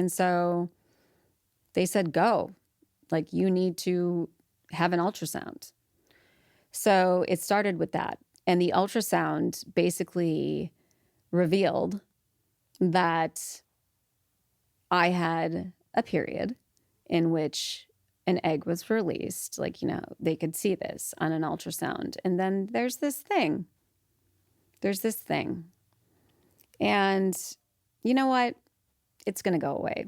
And so they said, go, like you need to have an ultrasound. So it started with that. And the ultrasound basically revealed that I had a period in which an egg was released. Like, they could see this on an ultrasound. And then there's this thing. And you know what? It's going to go away.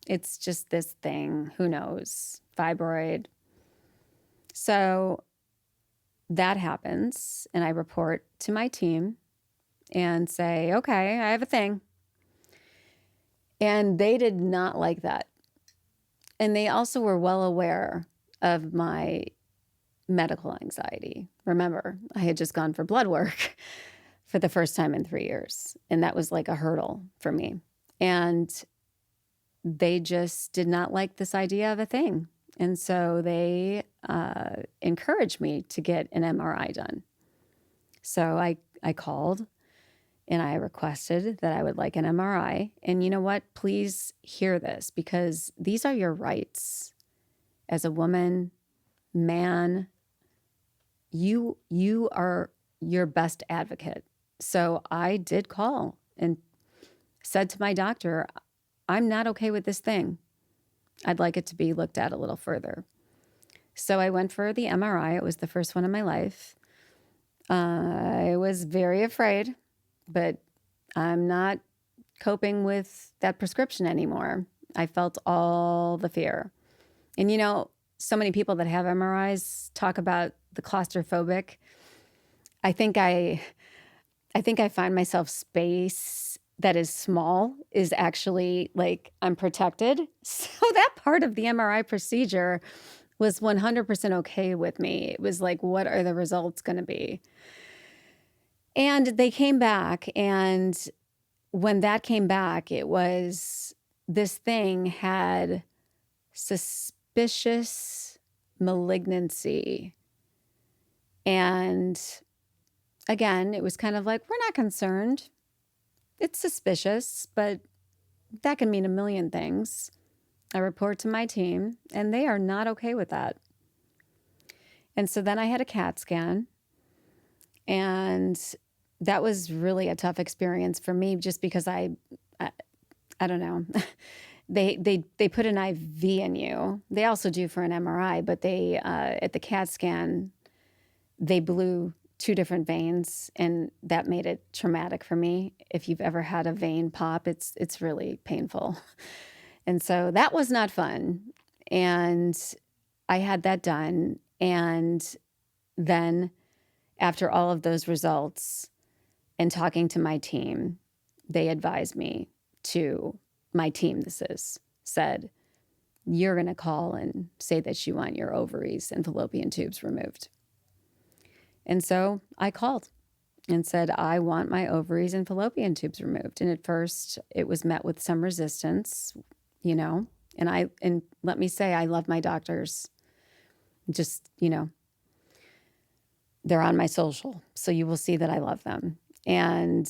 It's just this thing. Who knows? Fibroid. So that happens, and I report to my team and say, okay, I have a thing. And they did not like that. And they also were well aware of my medical anxiety. Remember, I had just gone for blood work for the first time in 3 years. And that was like a hurdle for me. And they just did not like this idea of a thing. And so they encouraged me to get an MRI done. So I called and I requested that I would like an MRI. And you know what? Please hear this, because these are your rights. As a woman, man, you are your best advocate. So I did call and said to my doctor, I'm not okay with this thing. I'd like it to be looked at a little further. So I went for the MRI. It was the first one in my life. I was very afraid, but I'm not coping with that prescription anymore. I felt all the fear. And so many people that have MRIs talk about the claustrophobic. I think I find myself space that is small is actually like I'm protected. So that part of the MRI procedure was 100% okay with me. It was like, what are the results going to be? And they came back. And when that came back, it was this thing had suspicious malignancy. And again, it was kind of like, we're not concerned. It's suspicious, but that can mean a million things. I report to my team, and they are not okay with that. And so then I had a CAT scan, and that was really a tough experience for me, just because I don't know. They put an IV in you. They also do for an MRI, but they at the CAT scan, they blew 2 different veins, and that made it traumatic for me. If you've ever had a vein pop, it's really painful. And so that was not fun. And I had that done. And then after all of those results and talking to my team, they advised me to, my team said, you're going to call and say that you want your ovaries and fallopian tubes removed. And so I called and said, I want my ovaries and fallopian tubes removed. And at first it was met with some resistance, and let me say, I love my doctors. Just, they're on my social, so you will see that I love them. And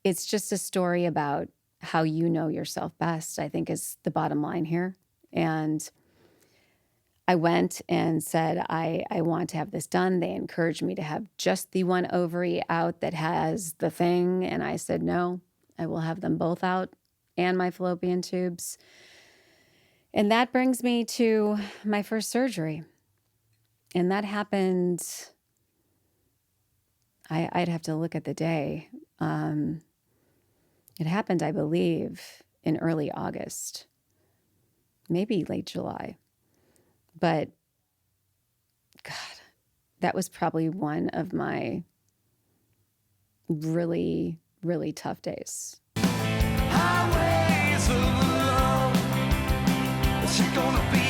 it's just a story about how you know yourself best, I think, is the bottom line here. And I went and said, I want to have this done. They encouraged me to have just the one ovary out that has the thing. And I said, no, I will have them both out and my fallopian tubes. And that brings me to my first surgery. And that happened, I'd have to look at the day. It happened, I believe, in early August, maybe late July. But God, that was probably one of my really, really tough days. Highways of love, is it gonna be